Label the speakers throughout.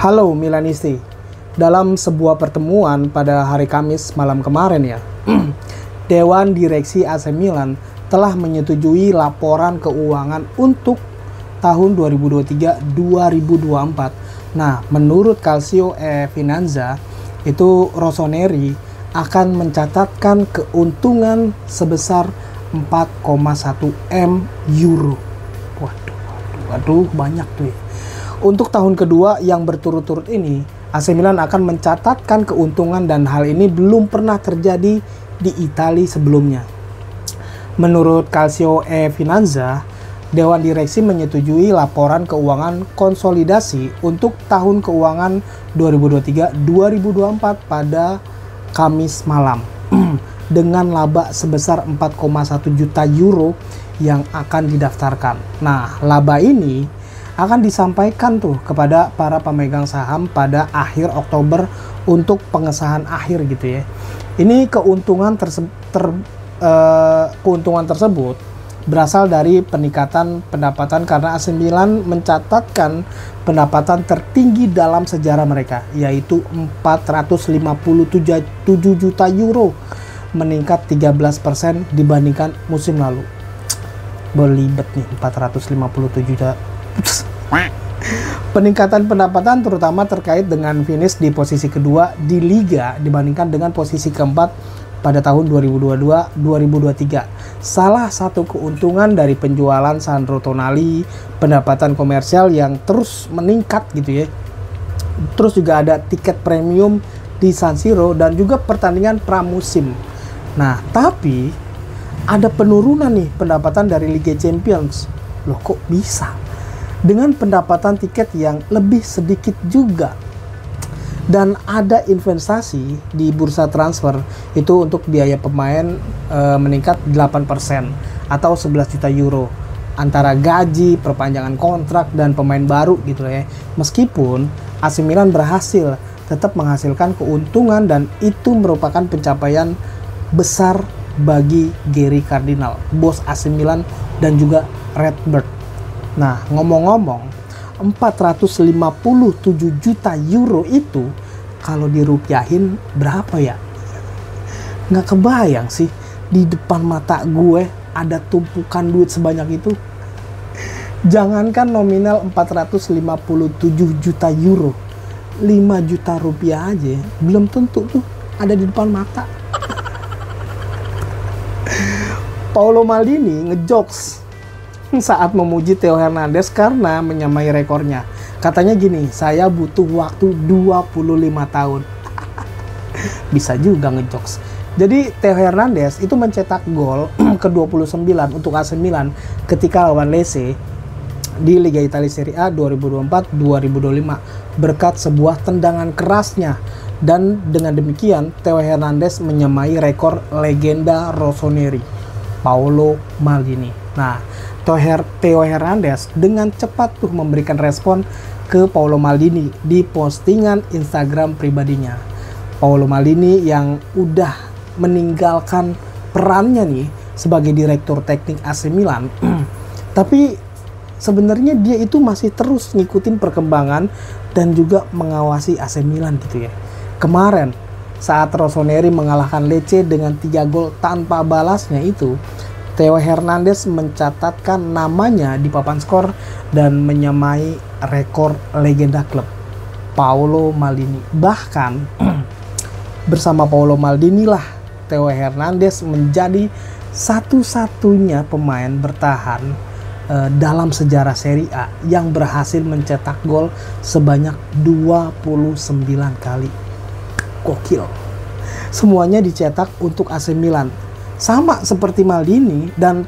Speaker 1: Halo Milanisti, dalam sebuah pertemuan pada hari Kamis malam kemarin ya, Dewan Direksi AC Milan telah menyetujui laporan keuangan untuk tahun 2023-2024. Nah, menurut Calcio e Finanza, itu Rossoneri akan mencatatkan keuntungan sebesar 4,1 M euro. Waduh, banyak tuh ya. Untuk tahun kedua yang berturut-turut ini, AC Milan akan mencatatkan keuntungan dan hal ini belum pernah terjadi di Italia sebelumnya. Menurut Calcio e Finanza, Dewan Direksi menyetujui laporan keuangan konsolidasi untuk tahun keuangan 2023-2024 pada Kamis malam dengan laba sebesar 4,1 juta euro yang akan didaftarkan. Nah, laba ini akan disampaikan tuh kepada para pemegang saham pada akhir Oktober untuk pengesahan akhir gitu ya. Ini keuntungan tersebut berasal dari peningkatan pendapatan karena AC Milan mencatatkan pendapatan tertinggi dalam sejarah mereka, yaitu 457 juta euro, meningkat 13% dibandingkan musim lalu. Belibet nih 457 juta. Peningkatan pendapatan terutama terkait dengan finish di posisi kedua di Liga dibandingkan dengan posisi keempat pada tahun 2022-2023. Salah satu keuntungan dari penjualan Sandro Tonali, pendapatan komersial yang terus meningkat gitu ya. Terus juga ada tiket premium di San Siro dan juga pertandingan pramusim. Nah, tapi ada penurunan nih pendapatan dari Liga Champions. Loh, kok bisa? Dengan pendapatan tiket yang lebih sedikit juga. Dan ada investasi di bursa transfer itu untuk biaya pemain meningkat 8% atau 11 juta euro antara gaji, perpanjangan kontrak dan pemain baru gitu ya. Meskipun AC Milan berhasil tetap menghasilkan keuntungan dan itu merupakan pencapaian besar bagi Gary Cardinal, bos AC Milan dan juga Redbird. Nah, ngomong-ngomong, 457 juta euro itu kalau dirupiahin berapa ya? Nggak kebayang sih, di depan mata gue ada tumpukan duit sebanyak itu. Jangankan nominal 457 juta euro, 5 juta rupiah aja belum tentu tuh ada di depan mata. Paolo Maldini ngejokes saat memuji Theo Hernandez karena menyamai rekornya. Katanya gini, saya butuh waktu 25 tahun. Bisa juga ngejokes. Jadi Theo Hernandez itu mencetak gol ke-29 untuk AC Milan ketika lawan Lecce di Liga Italia Serie A 2024-2025 berkat sebuah tendangan kerasnya. Dan dengan demikian Theo Hernandez menyamai rekor legenda Rossoneri, Paolo Maldini. Nah, Theo Hernandez dengan cepat tuh memberikan respon ke Paolo Maldini di postingan Instagram pribadinya. Paolo Maldini yang udah meninggalkan perannya nih sebagai direktur teknik AC Milan. Tapi sebenarnya dia itu masih terus ngikutin perkembangan dan juga mengawasi AC Milan gitu ya. Kemarin saat Rossoneri mengalahkan Lecce dengan 3 gol tanpa balasnya itu, Theo Hernandez mencatatkan namanya di papan skor dan menyamai rekor legenda klub, Paolo Maldini. Bahkan bersama Paolo Maldini lah Theo Hernandez menjadi satu-satunya pemain bertahan dalam sejarah Serie A yang berhasil mencetak gol sebanyak 29 kali. Gokil. Semuanya dicetak untuk AC Milan. Sama seperti Maldini, dan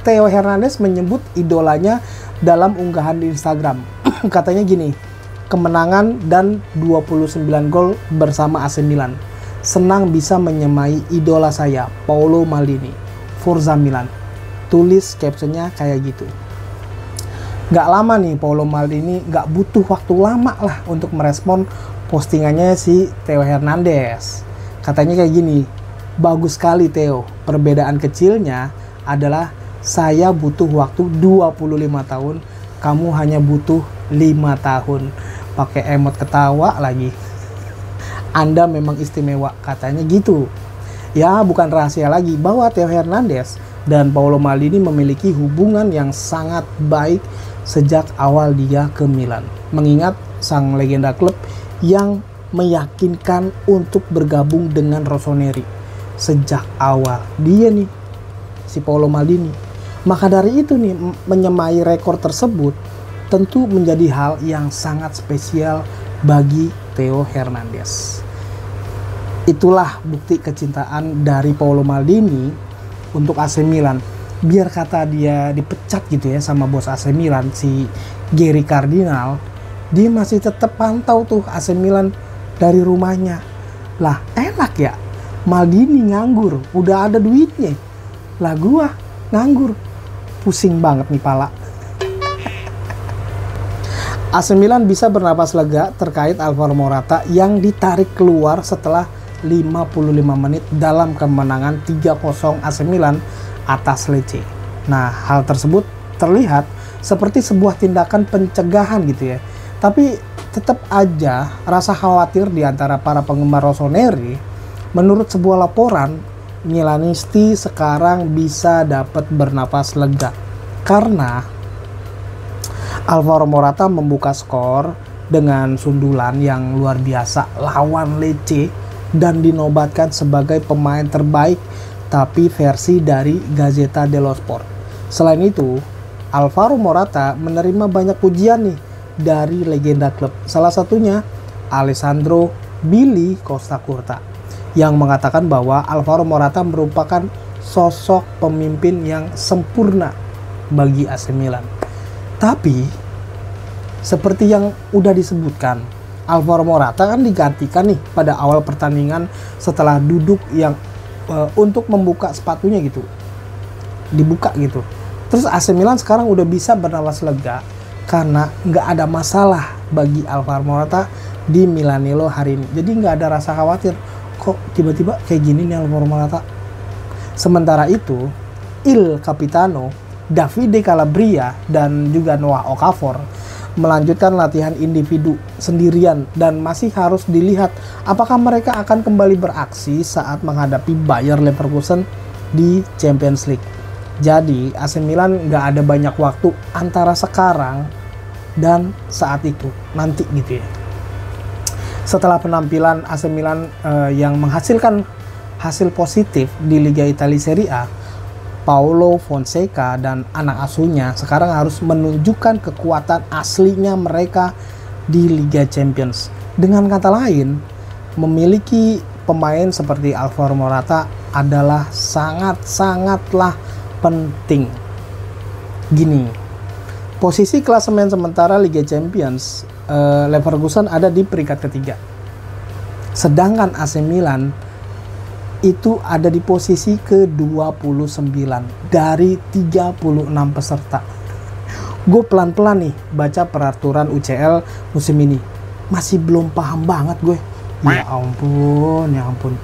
Speaker 1: Theo Hernandez menyebut idolanya dalam unggahan di Instagram. Katanya gini, kemenangan dan 29 gol bersama AC Milan. Senang bisa menyamai idola saya, Paolo Maldini. Forza Milan. Tulis captionnya kayak gitu. Gak lama nih, Paolo Maldini gak butuh waktu lama lah untuk merespon postingannya si Theo Hernandez. Katanya kayak gini, bagus sekali Theo, perbedaan kecilnya adalah saya butuh waktu 25 tahun, kamu hanya butuh 5 tahun. pakai emot ketawa lagi. Anda memang istimewa, katanya gitu. Ya, bukan rahasia lagi bahwa Theo Hernandez dan Paolo Maldini memiliki hubungan yang sangat baik sejak awal dia ke Milan. Mengingat sang legenda klub yang meyakinkan untuk bergabung dengan Rossoneri sejak awal. Dia nih, si Paolo Maldini. Maka dari itu nih, menyamai rekor tersebut tentu menjadi hal yang sangat spesial bagi Theo Hernandez. Itulah bukti kecintaan dari Paolo Maldini untuk AC Milan. Biar kata dia dipecat gitu ya sama bos AC Milan, si Gary Cardinal, dia masih tetap pantau tuh AC Milan dari rumahnya. Lah enak ya, Maldini nganggur, udah ada duitnya. Lah gua nganggur, pusing banget nih pala. AC Milan bisa bernapas lega terkait Alvaro Morata yang ditarik keluar setelah 55 menit dalam kemenangan 3-0 AC Milan atas Lecce. Nah, hal tersebut terlihat seperti sebuah tindakan pencegahan gitu ya. Tapi tetap aja rasa khawatir di antara para penggemar Rossoneri. Menurut sebuah laporan, Milanisti sekarang bisa dapat bernapas lega karena Alvaro Morata membuka skor dengan sundulan yang luar biasa lawan Lecce dan dinobatkan sebagai pemain terbaik tapi versi dari Gazzetta dello Sport. Selain itu, Alvaro Morata menerima banyak pujian nih dari legenda klub. Salah satunya Alessandro Billy Costa Curta yang mengatakan bahwa Alvaro Morata merupakan sosok pemimpin yang sempurna bagi AC Milan. Tapi seperti yang udah disebutkan, Alvaro Morata kan digantikan nih pada awal pertandingan setelah duduk yang untuk membuka sepatunya gitu, dibuka gitu. Terus AC Milan sekarang udah bisa bernapas lega karena nggak ada masalah bagi Alvaro Morata di Milanello hari ini. Jadi nggak ada rasa khawatir kok tiba-tiba kayak gini nih Alvaro Morata. Sementara itu, Il Capitano, Davide Calabria dan juga Noah Okafor melanjutkan latihan individu sendirian dan masih harus dilihat apakah mereka akan kembali beraksi saat menghadapi Bayer Leverkusen di Champions League. Jadi AC Milan nggak ada banyak waktu antara sekarang dan saat itu nanti gitu ya. Setelah penampilan AC Milan yang menghasilkan hasil positif di Liga Italia Serie A, Paulo Fonseca dan anak asuhnya sekarang harus menunjukkan kekuatan aslinya mereka di Liga Champions. Dengan kata lain, memiliki pemain seperti Alvaro Morata adalah sangat-sangatlah penting. Gini, posisi klasemen sementara Liga Champions, Leverkusen ada di peringkat ketiga. Sedangkan AC Milan itu ada di posisi ke-29 dari 36 peserta. Gue pelan-pelan nih baca peraturan UCL musim ini. Masih belum paham banget gue. Ya ampun, ya ampun.